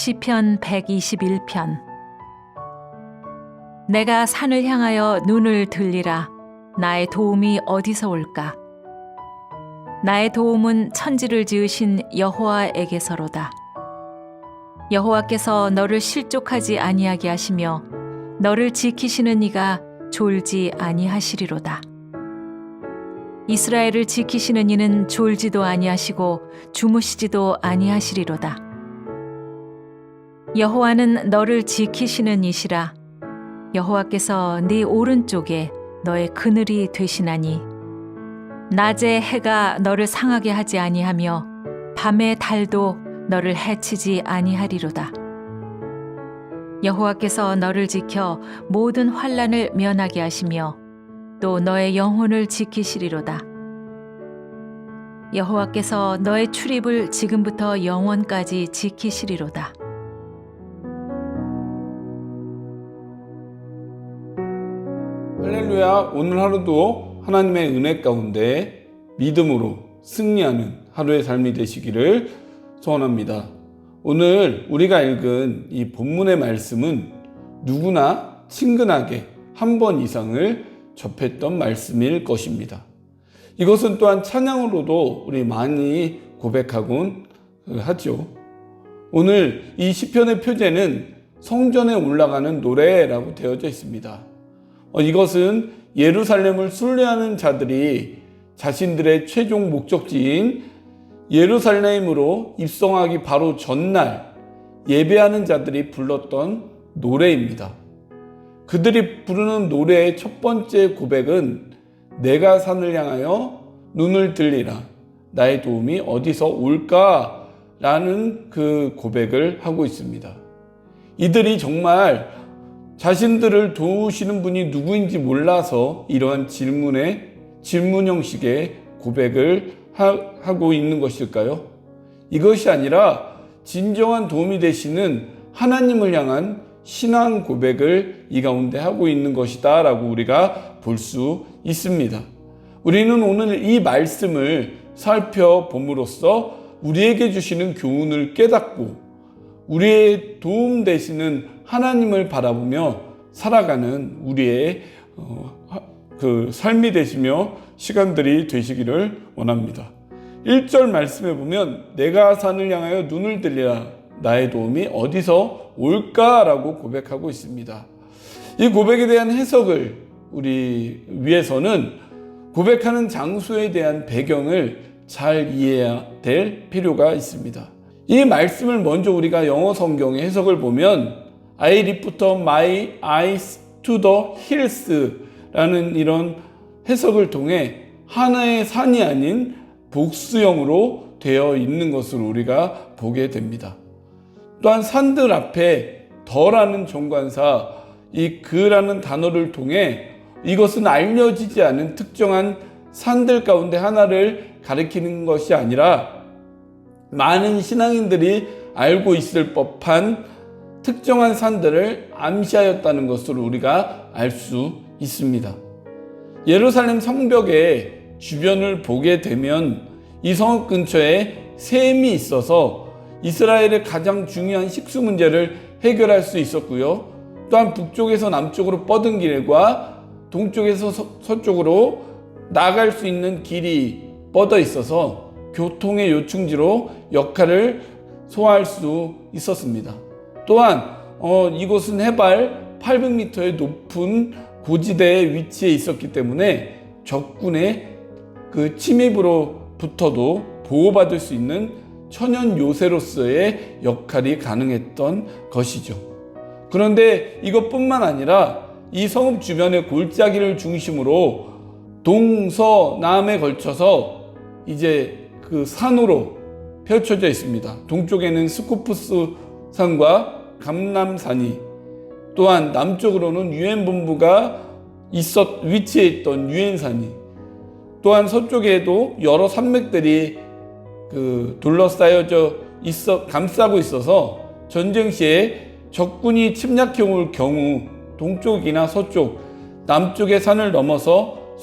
시편 121편. 내가 산을 향하여 눈을 들리라. 나의 도움이 어디서 올까? 나의 도움은 천지를 지으신 여호와에게서로다. 여호와께서 너를 실족하지 아니하게 하시며 너를 지키시는 이가 졸지 아니하시리로다. 이스라엘을 지키시는 이는 졸지도 아니하시고 주무시지도 아니하시리로다. 여호와는 너를 지키시는 이시라. 여호와께서 네 오른쪽에 너의 그늘이 되시나니 낮에 해가 너를 상하게 하지 아니하며 밤에 달도 너를 해치지 아니하리로다. 여호와께서 너를 지켜 모든 환난을 면하게 하시며 또 너의 영혼을 지키시리로다. 여호와께서 너의 출입을 지금부터 영원까지 지키시리로다. 할렐루야. 오늘 하루도 하나님의 은혜 가운데 믿음으로 승리하는 하루의 삶이 되시기를 소원합니다. 오늘 우리가 읽은 이 본문의 말씀은 누구나 친근하게 한 번 이상을 접했던 말씀일 것입니다. 이것은 또한 찬양으로도 우리 많이 고백하곤 하죠. 오늘 이 시편의 표제는 성전에 올라가는 노래라고 되어져 있습니다. 이것은 예루살렘을 순례하는 자들이 자신들의 최종 목적지인 예루살렘으로 입성하기 바로 전날 예배하는 자들이 불렀던 노래입니다. 그들이 부르는 노래의 첫 번째 고백은 내가 산을 향하여 눈을 들리라. 나의 도움이 어디서 올까? 라는 그 고백을 하고 있습니다. 이들이 정말 자신들을 도우시는 분이 누구인지 몰라서 이러한 질문 형식의 고백을 하고 있는 것일까요? 이것이 아니라 진정한 도움이 되시는 하나님을 향한 신앙 고백을 이 가운데 하고 있는 것이다 라고 우리가 볼 수 있습니다. 우리는 오늘 이 말씀을 살펴봄으로써 우리에게 주시는 교훈을 깨닫고 우리의 도움 되시는 하나님을 바라보며 살아가는 우리의 그 삶이 되시며 시간들이 되시기를 원합니다. 1절 말씀에 보면 내가 산을 향하여 눈을 들리라. 나의 도움이 어디서 올까라고 고백하고 있습니다. 이 고백에 대한 해석을 우리 위해서는 고백하는 장소에 대한 배경을 잘 이해해야 될 필요가 있습니다. 이 말씀을 먼저 우리가 영어 성경의 해석을 보면 I lift up my eyes to the hills 라는 이런 해석을 통해 하나의 산이 아닌 복수형으로 되어 있는 것을 우리가 보게 됩니다. 또한 산들 앞에 더라는 정관사, 이 그라는 단어를 통해 이것은 알려지지 않은 특정한 산들 가운데 하나를 가리키는 것이 아니라 많은 신앙인들이 알고 있을 법한 특정한 산들을 암시하였다는 것을 우리가 알 수 있습니다. 예루살렘 성벽의 주변을 보게 되면 이 성읍 근처에 샘이 있어서 이스라엘의 가장 중요한 식수 문제를 해결할 수 있었고요. 또한 북쪽에서 남쪽으로 뻗은 길과 동쪽에서 서쪽으로 나갈 수 있는 길이 뻗어 있어서 교통의 요충지로 역할을 소화할 수 있었습니다. 또한 이곳은 해발 800m의 높은 고지대에 위치해 있었기 때문에 적군의 그 침입으로부터도 보호받을 수 있는 천연 요새로서의 역할이 가능했던 것이죠. 그런데 이것뿐만 아니라 이 성읍 주변의 골짜기를 중심으로 동서남에 걸쳐서 이제 그 산으로 펼쳐져 있습니다. 동쪽에는 스코프스 산과 감람산이, 또한 남쪽으로는 유엔 본부가 위치해 있던 유엔산이, 또한 서쪽에도 여러 산맥들이 둘러싸여져 감싸고 있어서 전쟁 시에 적군이 침략해 올 경우 동쪽이나 서쪽, 남쪽의 산을 넘어서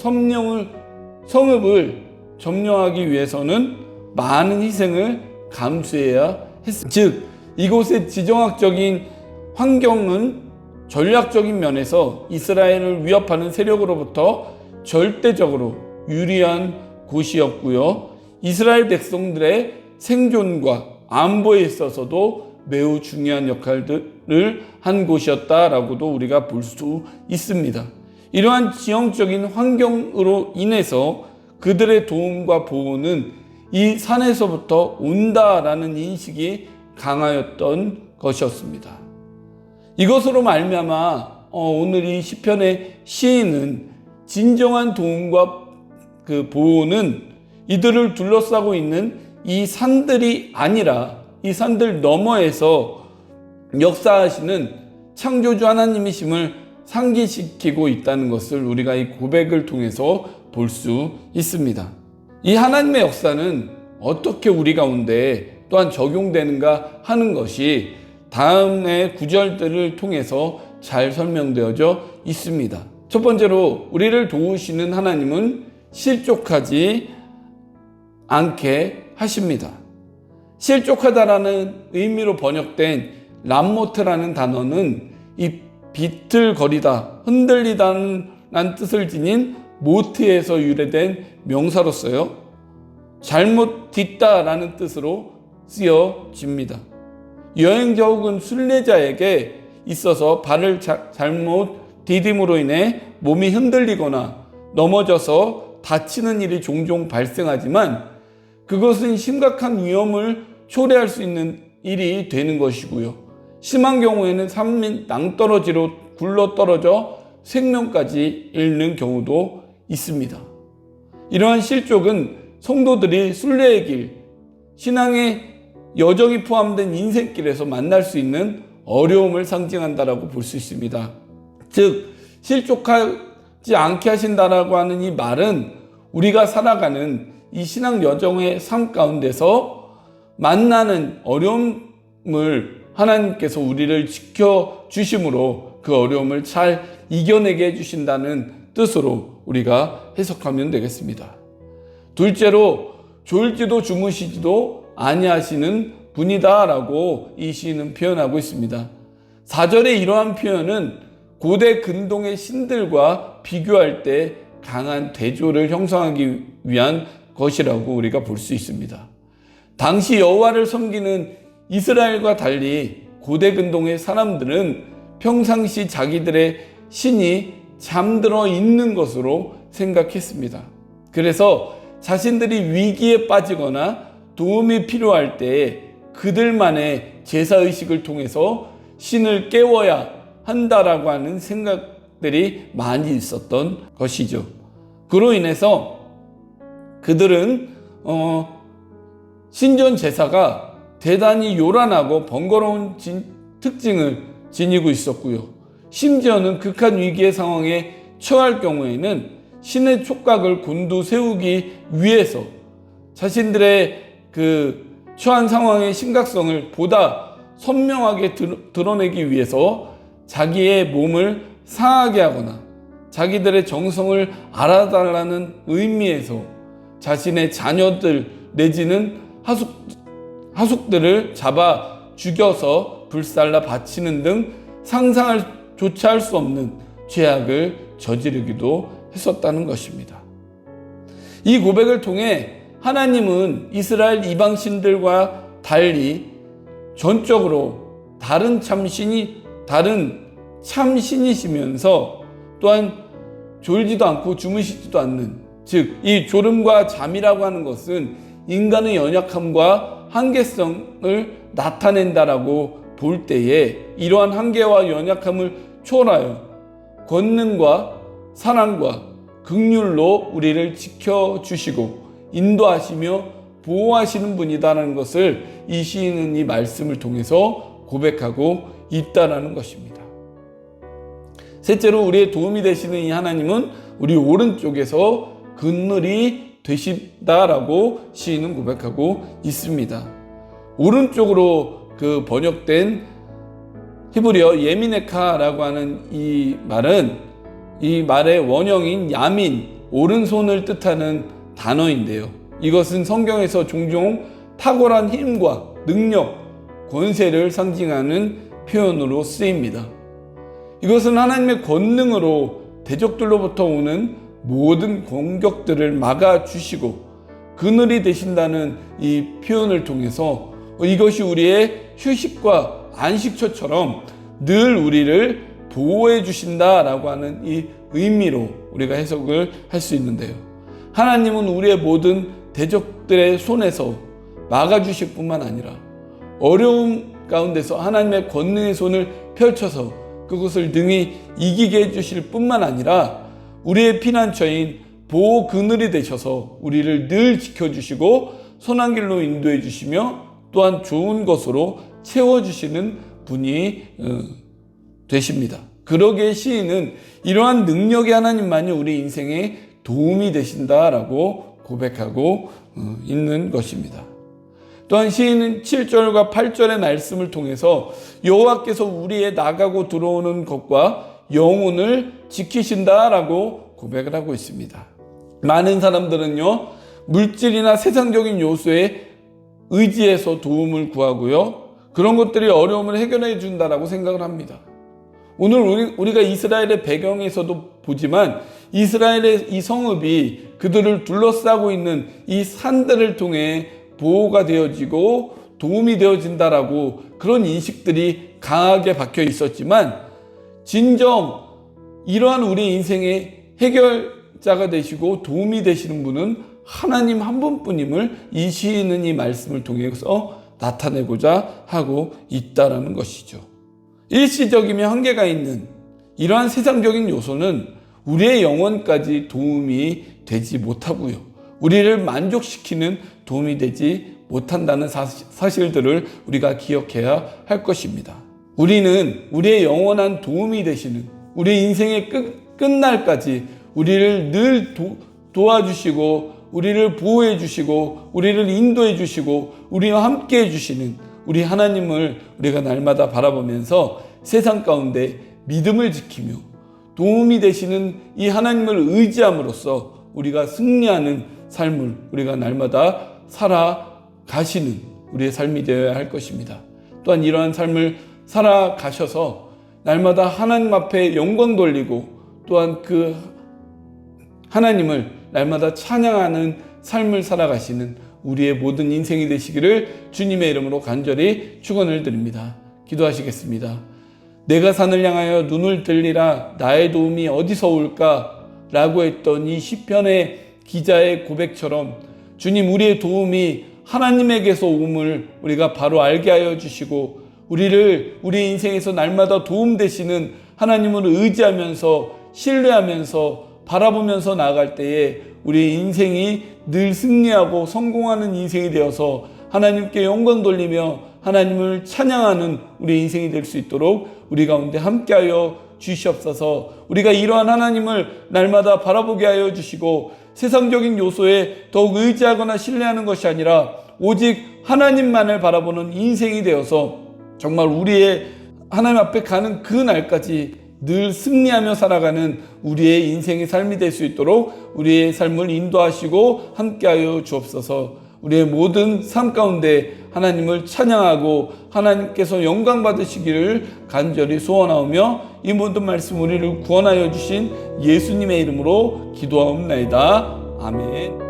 성읍을 점령하기 위해서는 많은 희생을 감수해야 했습니다. 즉 이곳의 지정학적인 환경은 전략적인 면에서 이스라엘을 위협하는 세력으로부터 절대적으로 유리한 곳이었고요. 이스라엘 백성들의 생존과 안보에 있어서도 매우 중요한 역할들을 한 곳이었다라고도 우리가 볼 수 있습니다. 이러한 지형적인 환경으로 인해서 그들의 도움과 보호는 이 산에서부터 온다라는 인식이 강하였던 것이었습니다. 이것으로 말미암아 오늘 이 시편의 시인은 진정한 도움과 그 보호는 이들을 둘러싸고 있는 이 산들이 아니라 이 산들 너머에서 역사하시는 창조주 하나님이심을 상기시키고 있다는 것을 우리가 이 고백을 통해서 볼 수 있습니다. 이 하나님의 역사는 어떻게 우리 가운데 또한 적용되는가 하는 것이 다음의 구절들을 통해서 잘 설명되어져 있습니다. 첫 번째로 우리를 도우시는 하나님은 실족하지 않게 하십니다. 실족하다라는 의미로 번역된 람모트라는 단어는 이 비틀거리다, 흔들리다는 뜻을 지닌 모트에서 유래된 명사로서요, 잘못 딛다라는 뜻으로 쓰여집니다. 여행자 혹은 순례자에게 있어서 발을 잘못 디딤으로 인해 몸이 흔들리거나 넘어져서 다치는 일이 종종 발생하지만 그것은 심각한 위험을 초래할 수 있는 일이 되는 것이고요. 심한 경우에는 삶이 낭떠러지로 굴러떨어져 생명까지 잃는 경우도 있습니다. 이러한 실족은 성도들이 순례의 길, 신앙의 여정이 포함된 인생길에서 만날 수 있는 어려움을 상징한다라고 볼 수 있습니다. 즉 실족하지 않게 하신다라고 하는 이 말은 우리가 살아가는 이 신앙 여정의 삶 가운데서 만나는 어려움을 하나님께서 우리를 지켜주심으로 그 어려움을 잘 이겨내게 해주신다는 뜻으로 우리가 해석하면 되겠습니다. 둘째로 졸지도 주무시지도 아니하시는 분이다라고 이 시인은 표현하고 있습니다. 4절의 이러한 표현은 고대 근동의 신들과 비교할 때 강한 대조를 형성하기 위한 것이라고 우리가 볼 수 있습니다. 당시 여호와를 섬기는 이스라엘과 달리 고대 근동의 사람들은 평상시 자기들의 신이 잠들어 있는 것으로 생각했습니다. 그래서 자신들이 위기에 빠지거나 도움이 필요할 때 그들만의 제사의식을 통해서 신을 깨워야 한다라고 하는 생각들이 많이 있었던 것이죠. 그로 인해서 그들은 신전 제사가 대단히 요란하고 번거로운 특징을 지니고 있었고요. 심지어는 극한 위기의 상황에 처할 경우에는 신의 촉각을 곤두세우기 위해서 자신들의 그 처한 상황의 심각성을 보다 선명하게 드러내기 위해서 자기의 몸을 상하게 하거나 자기들의 정성을 알아달라는 의미에서 자신의 자녀들 내지는 하숙들을 잡아 죽여서 불살라 바치는 등 상상을 조차 할 수 없는 죄악을 저지르기도 했었다는 것입니다. 이 고백을 통해 하나님은 이스라엘 이방신들과 달리 전적으로 다른 참신이시면서 또한 졸지도 않고 주무시지도 않는, 즉 이 졸음과 잠이라고 하는 것은 인간의 연약함과 한계성을 나타낸다라고 볼 때에 이러한 한계와 연약함을 초월하여 권능과 사랑과 긍휼로 우리를 지켜주시고 인도하시며 보호하시는 분이다라는 것을 이 시인은 이 말씀을 통해서 고백하고 있다라는 것입니다. 셋째로 우리의 도움이 되시는 이 하나님은 우리 오른쪽에서 그늘이 되신다라고 시인은 고백하고 있습니다. 오른쪽으로 그 번역된 히브리어 예미네카라고 하는 이 말은 이 말의 원형인 야민, 오른손을 뜻하는 단어인데요. 이것은 성경에서 종종 탁월한 힘과 능력, 권세를 상징하는 표현으로 쓰입니다. 이것은 하나님의 권능으로 대적들로부터 오는 모든 공격들을 막아주시고 그늘이 되신다는 이 표현을 통해서 이것이 우리의 휴식과 안식처처럼 늘 우리를 보호해 주신다라고 하는 이 의미로 우리가 해석을 할 수 있는데요. 하나님은 우리의 모든 대적들의 손에서 막아주실 뿐만 아니라 어려움 가운데서 하나님의 권능의 손을 펼쳐서 그것을 능히 이기게 해주실 뿐만 아니라 우리의 피난처인 보호 그늘이 되셔서 우리를 늘 지켜주시고 선한 길로 인도해 주시며 또한 좋은 것으로 채워주시는 분이 되십니다. 그러기에 시인은 이러한 능력의 하나님만이 우리 인생에 도움이 되신다라고 고백하고 있는 것입니다. 또한 시인은 7절과 8절의 말씀을 통해서 여호와께서 우리의 나가고 들어오는 것과 영혼을 지키신다라고 고백을 하고 있습니다. 많은 사람들은요, 물질이나 세상적인 요소에 의지해서 도움을 구하고요, 그런 것들이 어려움을 해결해 준다라고 생각을 합니다. 오늘 우리가 이스라엘의 배경에서도 보지만 이스라엘의 이 성읍이 그들을 둘러싸고 있는 이 산들을 통해 보호가 되어지고 도움이 되어진다라고 그런 인식들이 강하게 박혀 있었지만 진정 이러한 우리 인생의 해결자가 되시고 도움이 되시는 분은 하나님 한 분뿐임을 이 시인은 이 말씀을 통해서 나타내고자 하고 있다라는 것이죠. 일시적이며 한계가 있는 이러한 세상적인 요소는 우리의 영혼까지 도움이 되지 못하고요, 우리를 만족시키는 도움이 되지 못한다는 사실들을 우리가 기억해야 할 것입니다. 우리는 우리의 영원한 도움이 되시는 우리 인생의 끝날까지 우리를 늘 도와주시고 우리를 보호해 주시고 우리를 인도해 주시고 우리와 함께 해 주시는 우리 하나님을 우리가 날마다 바라보면서 세상 가운데 믿음을 지키며 도움이 되시는 이 하나님을 의지함으로써 우리가 승리하는 삶을 우리가 날마다 살아가시는 우리의 삶이 되어야 할 것입니다. 또한 이러한 삶을 살아가셔서 날마다 하나님 앞에 영광 돌리고 또한 그 하나님을 날마다 찬양하는 삶을 살아가시는 우리의 모든 인생이 되시기를 주님의 이름으로 간절히 축원을 드립니다. 기도하시겠습니다. 내가 산을 향하여 눈을 들리라 나의 도움이 어디서 올까? 라고 했던 이 시편의 기자의 고백처럼 주님, 우리의 도움이 하나님에게서 옴을 우리가 바로 알게 하여 주시고 우리를 우리 인생에서 날마다 도움 되시는 하나님을 의지하면서 신뢰하면서 바라보면서 나아갈 때에 우리의 인생이 늘 승리하고 성공하는 인생이 되어서 하나님께 영광 돌리며 하나님을 찬양하는 우리 인생이 될 수 있도록 우리 가운데 함께하여 주시옵소서. 우리가 이러한 하나님을 날마다 바라보게 하여 주시고 세상적인 요소에 더욱 의지하거나 신뢰하는 것이 아니라 오직 하나님만을 바라보는 인생이 되어서 정말 우리의 하나님 앞에 가는 그 날까지 늘 승리하며 살아가는 우리의 인생의 삶이 될 수 있도록 우리의 삶을 인도하시고 함께하여 주옵소서. 우리의 모든 삶 가운데 하나님을 찬양하고 하나님께서 영광 받으시기를 간절히 소원하오며 이 모든 말씀 우리를 구원하여 주신 예수님의 이름으로 기도하옵나이다. 아멘.